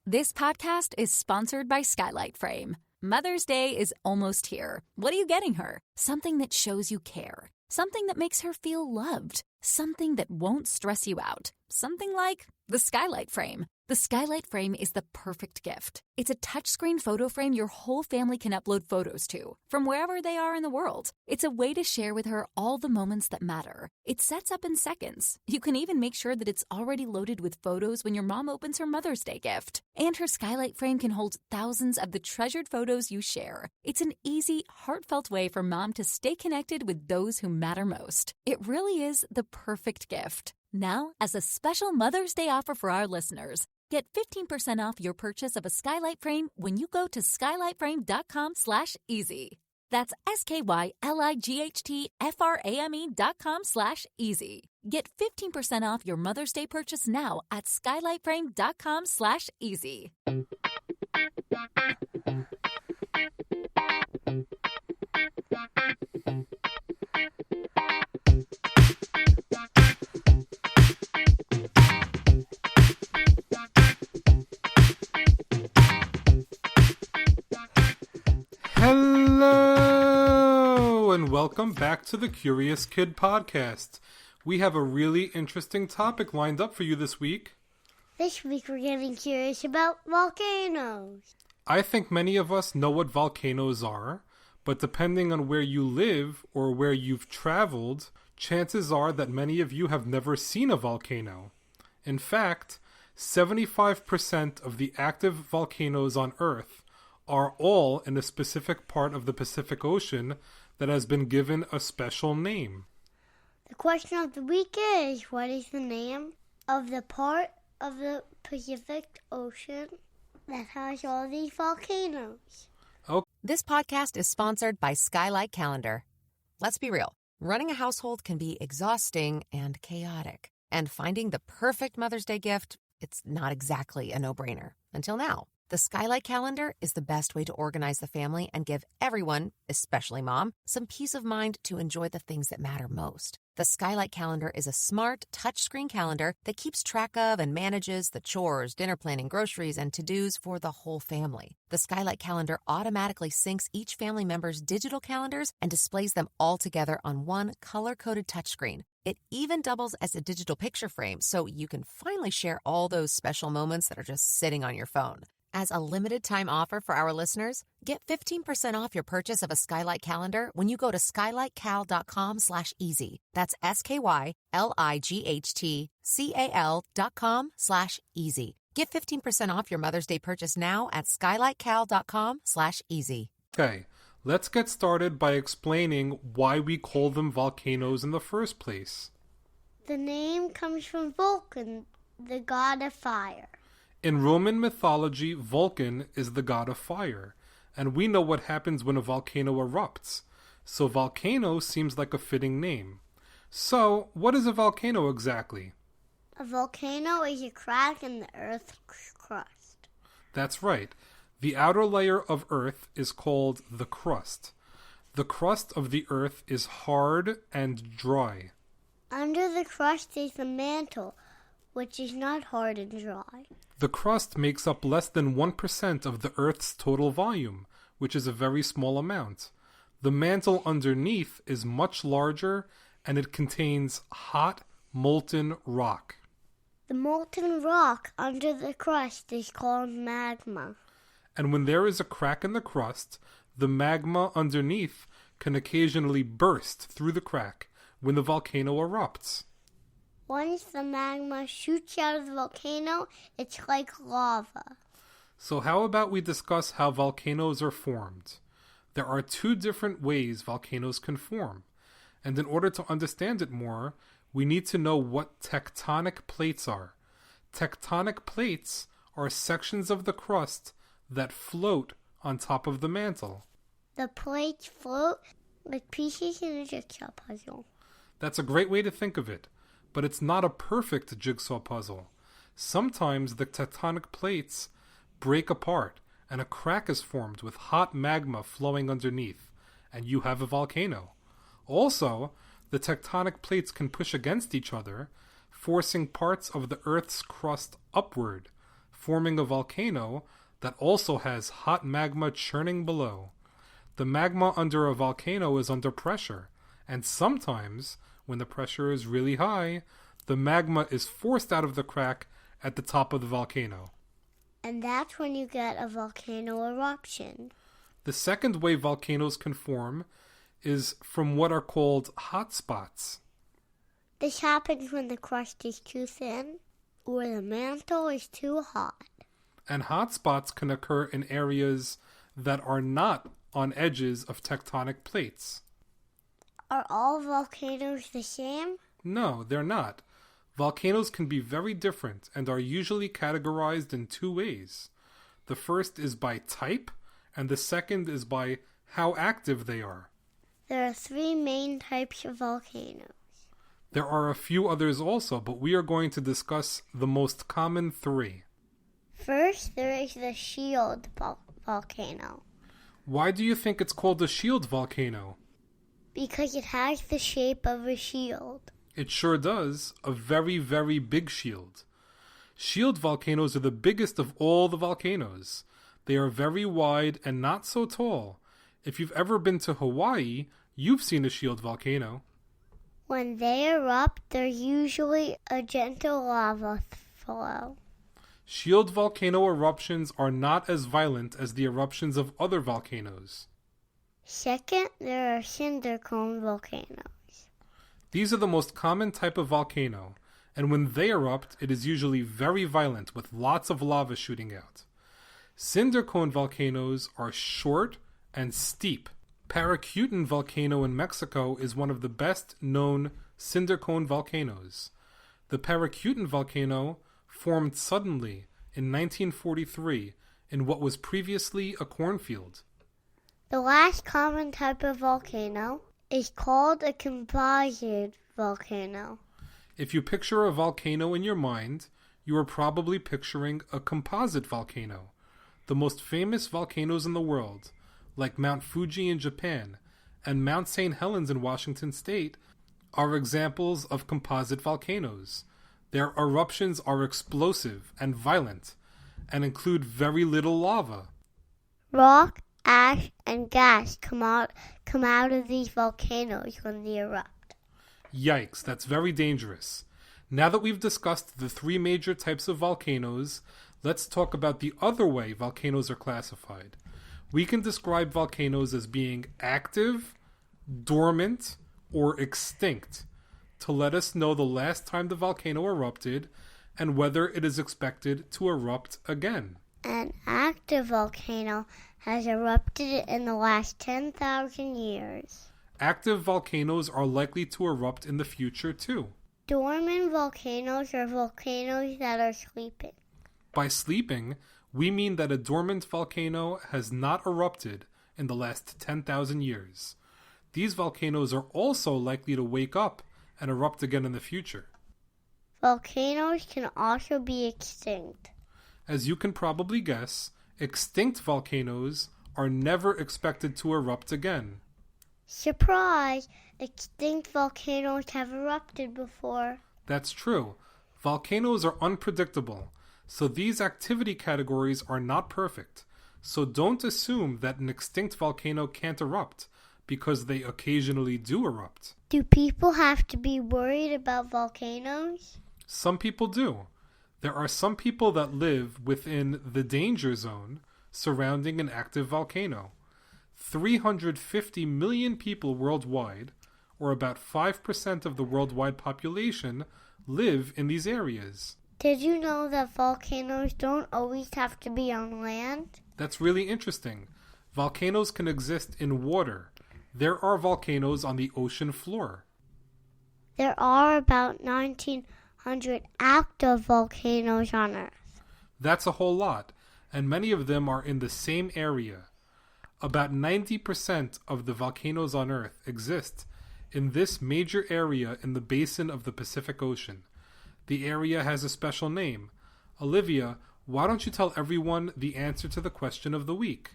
This podcast is sponsored by Skylight Frame. Mother's Day is almost here. What are you getting her? Something that shows you care. Something that makes her feel loved. Something that won't stress you out. Something like the Skylight Frame. The Skylight Frame is the perfect gift. It's a touchscreen photo frame your whole family can upload photos to, from wherever they are in the world. It's a way to share with her all the moments that matter. It sets up in seconds. You can even make sure that it's already loaded with photos when your mom opens her Mother's Day gift. And her Skylight Frame can hold thousands of the treasured photos you share. It's an easy, heartfelt way for mom to stay connected with those who matter most. It really is the perfect gift. Now, as a special Mother's Day offer for our listeners, get 15% off your purchase of a Skylight Frame when you go to skylightframe.com/easy. That's SKYLIGHTFRAME.com/easy. Get 15% off your Mother's Day purchase now at skylightframe.com/easy. Hello, and welcome back to the Curious Kid podcast. We have a really interesting topic lined up for you this week. This week we're getting curious about volcanoes. I think many of us know what volcanoes are, but depending on where you live or where you've traveled, chances are that many of you have never seen a volcano. In fact, 75% of the active volcanoes on Earth are all in a specific part of the Pacific Ocean that has been given a special name. The question of the week is, what is the name of the part of the Pacific Ocean that has all these volcanoes? This podcast is sponsored by Skylight Calendar. Let's be real. Running a household can be exhausting and chaotic. And finding the perfect Mother's Day gift, it's not exactly a no-brainer. Until now. The Skylight Calendar is the best way to organize the family and give everyone, especially mom, some peace of mind to enjoy the things that matter most. The Skylight Calendar is a smart, touchscreen calendar that keeps track of and manages the chores, dinner planning, groceries, and to-dos for the whole family. The Skylight Calendar automatically syncs each family member's digital calendars and displays them all together on one color-coded touchscreen. It even doubles as a digital picture frame, so you can finally share all those special moments that are just sitting on your phone. As a limited-time offer for our listeners, get 15% off your purchase of a Skylight Calendar when you go to skylightcal.com/easy. That's SKYLIGHTCAL.com/easy. Get 15% off your Mother's Day purchase now at skylightcal.com/easy. Okay, let's get started by explaining why we call them volcanoes in the first place. The name comes from Vulcan, the god of fire. In Roman mythology, Vulcan is the god of fire, and we know what happens when a volcano erupts, so volcano seems like a fitting name. So, what is a volcano exactly? A volcano is a crack in the Earth's crust. That's right. The outer layer of Earth is called the crust. The crust of the Earth is hard and dry. Under the crust is the mantle, which is not hard and dry. The crust makes up less than 1% of the Earth's total volume, which is a very small amount. The mantle underneath is much larger, and it contains hot, molten rock. The molten rock under the crust is called magma. And when there is a crack in the crust, the magma underneath can occasionally burst through the crack when the volcano erupts. Once the magma shoots out of the volcano, it's like lava. So how about we discuss how volcanoes are formed? There are two different ways volcanoes can form. And in order to understand it more, we need to know what tectonic plates are. Tectonic plates are sections of the crust that float on top of the mantle. The plates float like pieces in a jigsaw puzzle. That's a great way to think of it. But it's not a perfect jigsaw puzzle. Sometimes the tectonic plates break apart and a crack is formed with hot magma flowing underneath, and you have a volcano. Also, the tectonic plates can push against each other, forcing parts of the Earth's crust upward, forming a volcano that also has hot magma churning below. The magma under a volcano is under pressure, and sometimes, when the pressure is really high, the magma is forced out of the crack at the top of the volcano. And that's when you get a volcano eruption. The second way volcanoes can form is from what are called hot spots. This happens when the crust is too thin or the mantle is too hot. And hot spots can occur in areas that are not on edges of tectonic plates. Are all volcanoes the same? No, they're not. Volcanoes can be very different and are usually categorized in two ways. The first is by type, and the second is by how active they are. There are three main types of volcanoes. There are a few others also, but we are going to discuss the most common three. First, there is the shield volcano. Why do you think it's called a shield volcano? Because it has the shape of a shield. It sure does. A very, very big shield. Shield volcanoes are the biggest of all the volcanoes. They are very wide and not so tall. If you've ever been to Hawaii, you've seen a shield volcano. When they erupt, there's usually a gentle lava flow. Shield volcano eruptions are not as violent as the eruptions of other volcanoes. Second, there are cinder cone volcanoes. These are the most common type of volcano, and when they erupt, it is usually very violent with lots of lava shooting out. Cinder cone volcanoes are short and steep. Paracutin volcano in Mexico is one of the best known cinder cone volcanoes. The Paracutin volcano formed suddenly in 1943 in what was previously a cornfield. The last common type of volcano is called a composite volcano. If you picture a volcano in your mind, you are probably picturing a composite volcano. The most famous volcanoes in the world, like Mount Fuji in Japan and Mount St. Helens in Washington State, are examples of composite volcanoes. Their eruptions are explosive and violent and include very little lava. Rock, ash, and gas come out of these volcanoes when they erupt. Yikes, that's very dangerous. Now that we've discussed the three major types of volcanoes, let's talk about the other way volcanoes are classified. We can describe volcanoes as being active, dormant, or extinct to let us know the last time the volcano erupted and whether it is expected to erupt again. An active volcano has erupted in the last 10,000 years. Active volcanoes are likely to erupt in the future too. Dormant volcanoes are volcanoes that are sleeping. By sleeping, we mean that a dormant volcano has not erupted in the last 10,000 years. These volcanoes are also likely to wake up and erupt again in the future. Volcanoes can also be extinct. As you can probably guess, extinct volcanoes are never expected to erupt again. Surprise! Extinct volcanoes have erupted before. That's true. Volcanoes are unpredictable, so these activity categories are not perfect. So don't assume that an extinct volcano can't erupt, because they occasionally do erupt. Do people have to be worried about volcanoes? Some people do. There are some people that live within the danger zone surrounding an active volcano. 350 million people worldwide, or about 5% of the worldwide population, live in these areas. Did you know that volcanoes don't always have to be on land? That's really interesting. Volcanoes can exist in water. There are volcanoes on the ocean floor. There are about 1,900 active volcanoes on Earth. That's a whole lot, and many of them are in the same area. About 90% of the volcanoes on Earth exist in this major area in the basin of the Pacific Ocean. The area has a special name. Olivia, why don't you tell everyone the answer to the question of the week?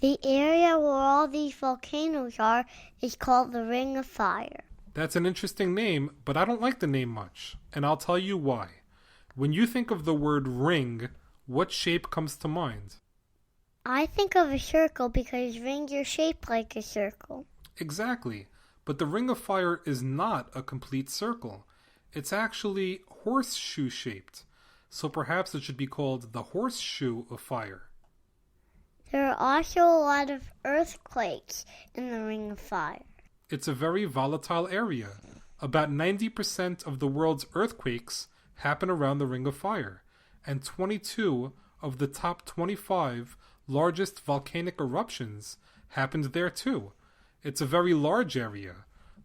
The area where all these volcanoes are is called the Ring of Fire. That's an interesting name, but I don't like the name much, and I'll tell you why. When you think of the word ring, what shape comes to mind? I think of a circle because rings are shaped like a circle. Exactly, but the Ring of Fire is not a complete circle. It's actually horseshoe shaped, so perhaps it should be called the Horseshoe of Fire. There are also a lot of earthquakes in the Ring of Fire. It's a very volatile area. About 90% of the world's earthquakes happen around the Ring of Fire, and 22 of the top 25 largest volcanic eruptions happened there too. It's a very large area.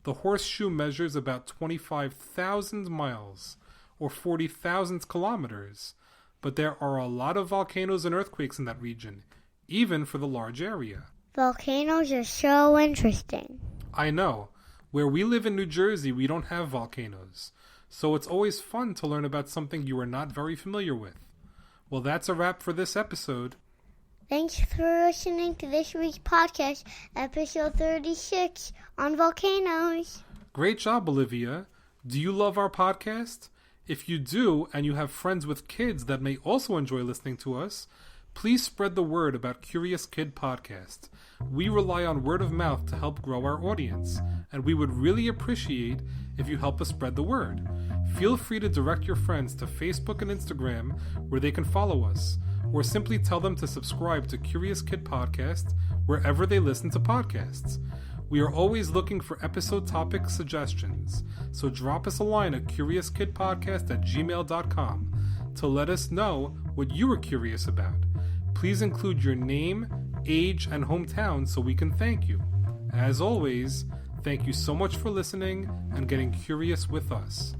The horseshoe measures about 25,000 miles, or 40,000 kilometers, but there are a lot of volcanoes and earthquakes in that region, even for the large area. Volcanoes are so interesting. I know. Where we live in New Jersey, we don't have volcanoes, so it's always fun to learn about something you are not very familiar with. Well, that's a wrap for this episode. Thanks for listening to this week's podcast, episode 36 on volcanoes. Great job, Olivia. Do you love our podcast? If you do, and you have friends with kids that may also enjoy listening to us, please spread the word about Curious Kid Podcast. We rely on word of mouth to help grow our audience, and we would really appreciate if you help us spread the word. Feel free to direct your friends to Facebook and Instagram where they can follow us, or simply tell them to subscribe to Curious Kid Podcast wherever they listen to podcasts. We are always looking for episode topic suggestions, so drop us a line at CuriousKidPodcast@gmail.com to let us know what you are curious about. Please include your name, age, and hometown so we can thank you. As always, thank you so much for listening and getting curious with us.